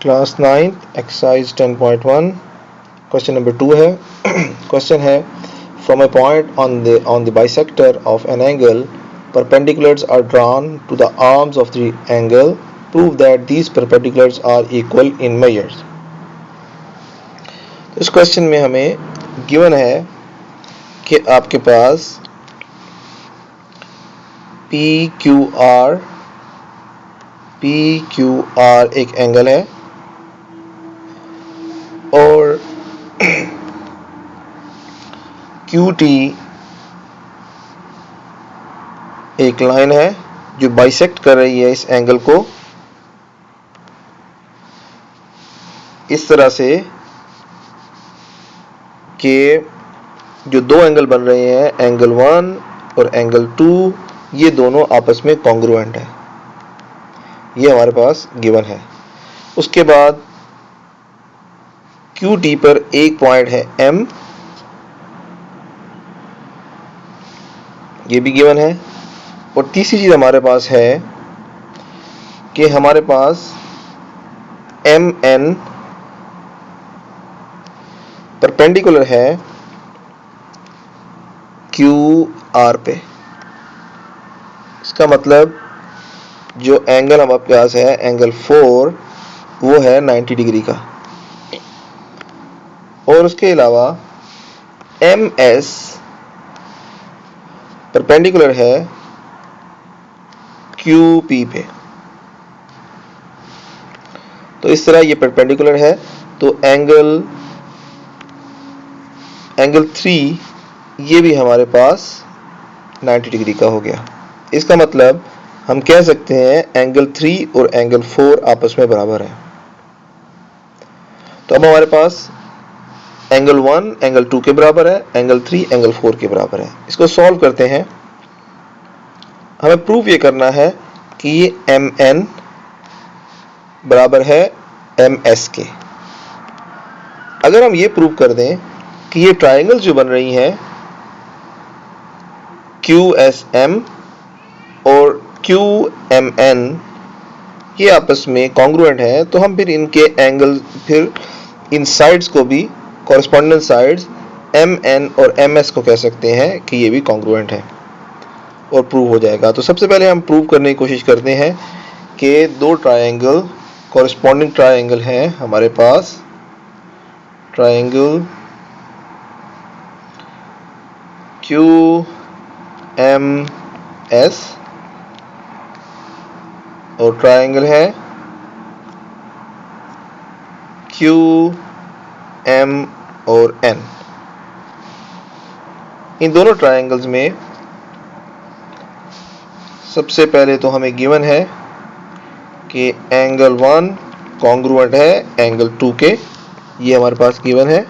Class 9 exercise 10.1 question number 2 है। Question है from a point on the bisector of an angle perpendiculars are drawn to the arms of the angle. Prove that these perpendiculars are equal in measures. इस question में हमें given है कि आपके पास PQR एक angle है और QT एक लाइन है जो बाइसेक्ट कर रही है इस एंगल को इस तरह से कि जो दो एंगल बन रहे हैं, एंगल 1 और एंगल 2, ये दोनों आपस में कॉन्ग्रुएंट है। ये हमारे पास गिवन है। उसके बाद QT पर एक पॉइंट है M, ये भी गिवन है। और तीसरी चीज हमारे पास है कि हमारे पास MN परपेंडिकुलर है QR पे। इसका मतलब जो एंगल हमारे पास है एंगल 4 वो है 90 डिग्री का। और उसके अलावा MS परपेंडिकुलर है QP पे। तो इस तरह ये परपेंडिकुलर है। तो एंगल 3 ये भी हमारे पास 90 डिग्री का हो गया। इसका मतलब हम कह सकते हैं एंगल 3 और एंगल 4 आपस में बराबर है। तो अब हमारे पास एंगल 1 एंगल 2 के बराबर है, एंगल 3 एंगल 4 के बराबर है। इसको सॉल्व करते हैं। हमें प्रूफ ये करना है कि ये MN बराबर है MS के। अगर हम ये प्रूफ कर दें कि ये ट्रायंगल जो बन रही हैं QSM और QMN ये आपस में कॉन्ग्रुएंट है, तो हम फिर इनके एंगल, फिर इन साइड्स को भी कॉरेस्पॉन्डेंट साइड्स MN और MS को कह सकते हैं कि ये भी कॉन्ग्रुएंट है और प्रूव हो जाएगा। तो सबसे पहले हम प्रूव करने की कोशिश करते हैं कि दो ट्रायंगल कॉरेस्पॉन्डिंग ट्रायंगल हैं हमारे पास। ट्रायंगल QMS और ट्रायंगल है QM और N। इन दोनों ट्रायंगल्स में सबसे पहले तो हमें गिवन है कि एंगल 1 कॉन्ग्रुएंट है एंगल 2 के। ये हमारे पास गिवन है।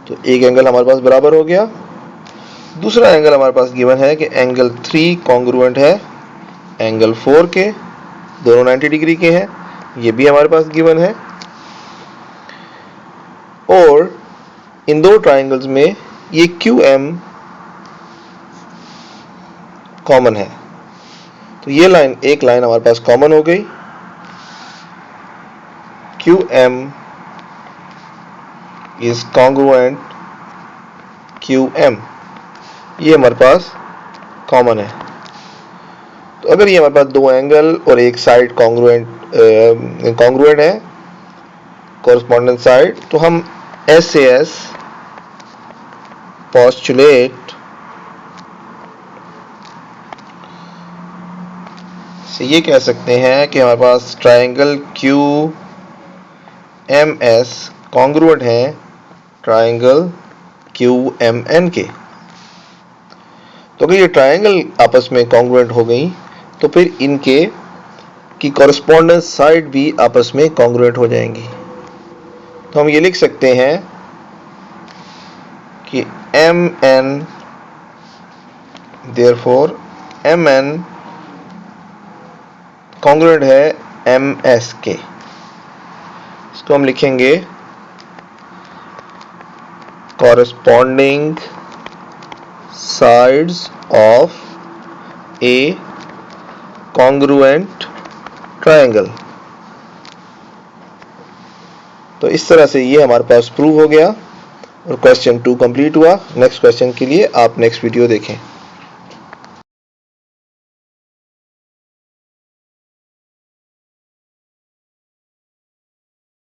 तो एक एंगल हमारे पास बराबर हो गया। दूसरा एंगल हमारे पास गिवन है कि एंगल 3 कॉन्ग्रुएंट है एंगल 4 के, दोनों 90 डिग्री के हैं। ये भी हमारे पास गिवन है। और इन दो ट्रायंगल्स में ये QM कॉमन है। तो ये लाइन, एक लाइन हमारे पास कॉमन हो गई। QM इज कॉन्ग्रुएंट QM, ये हमारे पास कॉमन है। तो अगर ये हमारे पास दो एंगल और एक साइड कॉन्ग्रुएंट है, कॉरेस्पॉन्डेंट साइड, तो हम SAS पोस्टुलेट से ये कह सकते हैं कि हमारे पास ट्रायंगल QMS कॉन्ग्रुएंट है ट्रायंगल QMN के। तो अगर ये ट्रायंगल आपस में कॉन्ग्रुएंट हो गई तो फिर इनके की कॉरेस्पॉन्डेंट साइड भी आपस में कॉन्ग्रुएंट हो जाएंगी। तो हम ये लिख सकते हैं कि MN, therefore MN कॉन्ग्रुएंट है MS के। इसको हम लिखेंगे corresponding sides of a congruent triangle। तो इस तरह से ये हमारे पास प्रूव हो गया और क्वेश्चन 2 कंप्लीट हुआ। नेक्स्ट क्वेश्चन के लिए आप नेक्स्ट वीडियो देखें।